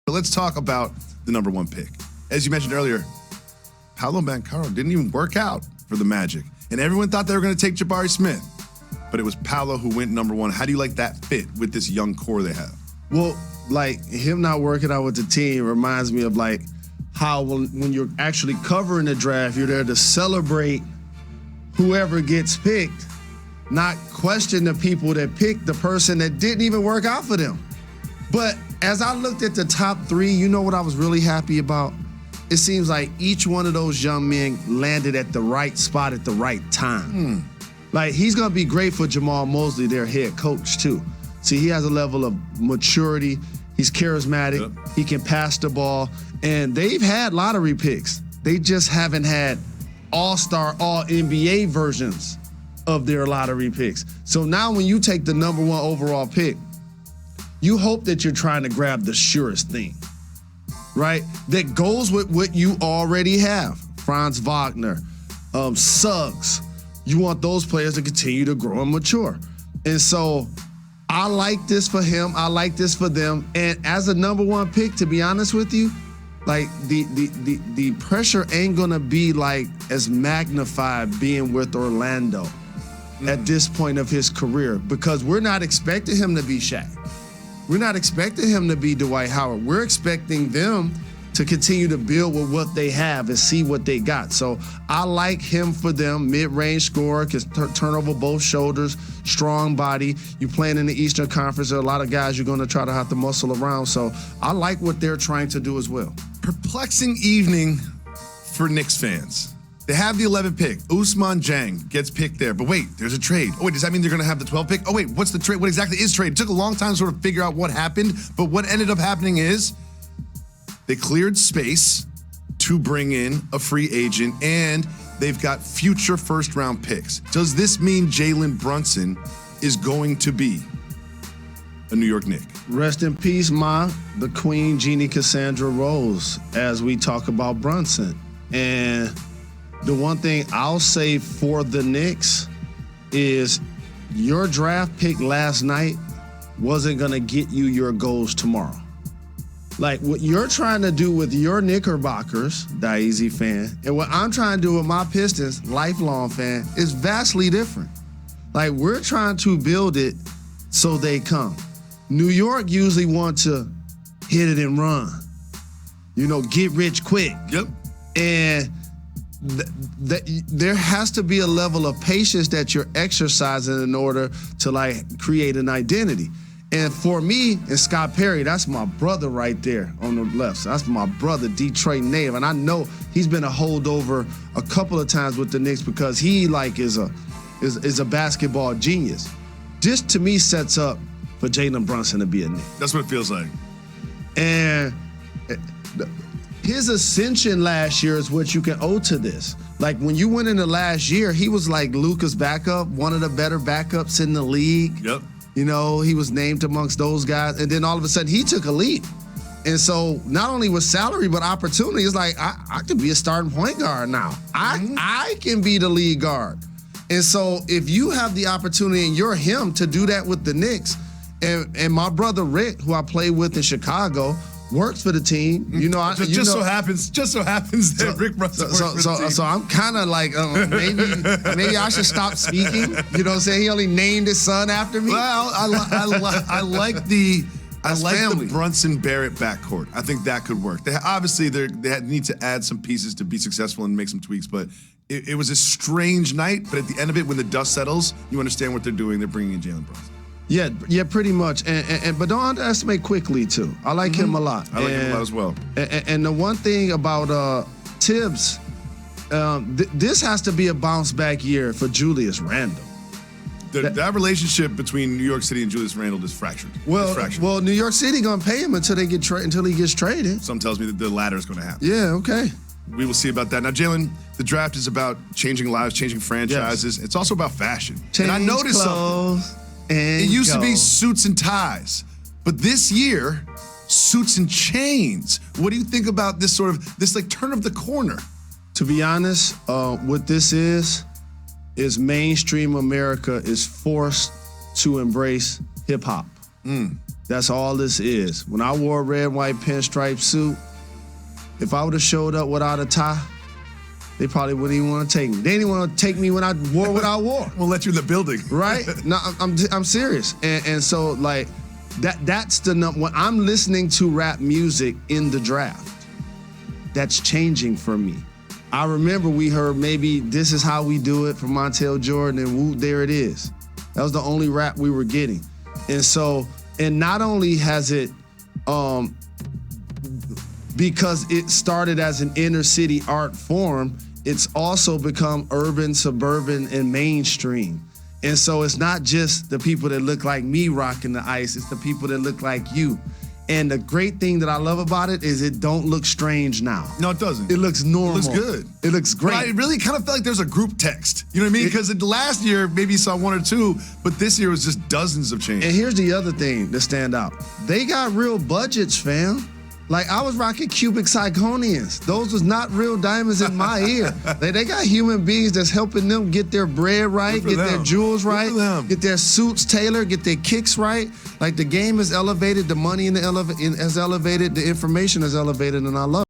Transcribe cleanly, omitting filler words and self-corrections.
But let's talk about the number one pick. As you mentioned earlier, Paolo Banchero didn't even work out for the Magic. And everyone thought they were going to take Jabari Smith. But it was Paolo who went number one. How do you like that fit with this young core they have? Well, like him not working out with the team reminds me of like how when you're actually covering the draft, you're there to celebrate whoever gets picked, not question the people that picked the person that didn't even work out for them. But as I looked at the top three, you know what I was really happy about? It seems like each one of those young men landed at the right spot at the right time. Like, he's going to be great for Jamal Mosley, their head coach, too. See, he has a level of maturity. He's charismatic. Yep. He can pass the ball. And they've had lottery picks. They just haven't had all-star, all-NBA versions of their lottery picks. So now when you take the number one overall pick, you hope that you're trying to grab the surest thing, right? That goes with what you already have. Franz Wagner, Suggs. You want those players to continue to grow and mature. And so I like this for him. I like this for them. And as a number one pick, to be honest with you, like the pressure ain't gonna be like as magnified being with Orlando at this point of his career, because we're not expecting him to be Shaq. We're not expecting him to be Dwight Howard. We're expecting them to continue to build with what they have and see what they got. So I like him for them. Mid-range scorer, can turn over both shoulders, strong body. You playing in the Eastern Conference, there are a lot of guys you're going to try to have to muscle around. So I like what they're trying to do as well. Perplexing evening for Knicks fans. They have the 11th pick. Ousmane Dieng gets picked there. But wait, there's a trade. Oh, wait, does that mean they're going to have the 12th pick? Oh, wait, what's the trade? What exactly is trade? It took a long time to sort of figure out what happened. But what ended up happening is they cleared space to bring in a free agent, and they've got future first-round picks. Does this mean Jalen Brunson is going to be a New York Knick? Rest in peace, the Queen Jeannie Cassandra Rose, as we talk about Brunson. And the one thing I'll say for the Knicks is your draft pick last night wasn't going to get you your goals tomorrow. Like, what you're trying to do with your Knickerbockers, Daisy fan, and what I'm trying to do with my Pistons, lifelong fan, is vastly different. Like, we're trying to build it so they come. New York usually want to hit it and run. You know, get rich quick. Yep. And there has to be a level of patience that you're exercising in order to, like, create an identity. And for me and Scott Perry, that's my brother right there on the left. So that's my brother, Detroit native. And I know he's been a holdover a couple of times with the Knicks because he like is a basketball genius. This to me sets up for Jalen Brunson to be a Knick. That's what it feels like. And his ascension last year is what you can owe to this. Like, when you went into last year, he was like Luka's backup, one of the better backups in the league. Yep. You know, he was named amongst those guys. And then all of a sudden, he took a leap. And so not only with salary, but opportunity, it's like, I could be a starting point guard now. I can be the lead guard. And so if you have the opportunity and you're him to do that with the Knicks, and my brother Rick, who I played with in Chicago, works for the team. You know, just so happens that Rick Brunson works for the team. So I'm kind of like, maybe I should stop speaking. You know what I'm saying? He only named his son after me. Well, I like the Brunson Barrett backcourt. I think that could work. They need to add some pieces to be successful and make some tweaks, but it was a strange night. But at the end of it, when the dust settles, you understand what they're doing. They're bringing in Jalen Brunson. Yeah, pretty much. But don't underestimate Quickly, too. I like him a lot. I like him a lot as well. And the one thing about Tibbs, this has to be a bounce-back year for Julius Randle. That relationship between New York City and Julius Randle is fractured. Well, New York City gonna pay him until he gets traded. Some tells me that the latter is going to happen. Yeah, okay. We will see about that. Now, Jalen, the draft is about changing lives, changing franchises. Yes. It's also about fashion. Change and I noticed something. It used to be suits and ties, but this year, suits and chains. What do you think about this like turn of the corner? To be honest, what this is mainstream America is forced to embrace hip hop. That's all this is. When I wore a red, white pinstripe suit, if I would have showed up without a tie, they probably wouldn't even want to take me. They didn't want to take me when I wore what I wore. We'll let you in the building. Right? No, I'm serious. And so, like, that's the number. When I'm listening to rap music in the draft, that's changing for me. I remember we heard maybe This Is How We Do It from Montel Jordan, and woo, there it is. That was the only rap we were getting. And so, and not only has it, because it started as an inner city art form, it's also become urban, suburban, and mainstream. And so it's not just the people that look like me rocking the ice, it's the people that look like you. And the great thing that I love about it is it don't look strange now. No, it doesn't. It looks normal. It looks good. It looks great. But I really kind of felt like there's a group text. You know what I mean? Because last year, maybe you saw one or two, but this year was just dozens of changes. And here's the other thing that stand out. They got real budgets, fam. Like, I was rocking cubic zirconians. Those was not real diamonds in my ear. They got human beings that's helping them get their bread right, get their jewels right, get their suits tailored, get their kicks right. Like, the game is elevated, the money in the is elevated, the information is elevated, and I love it.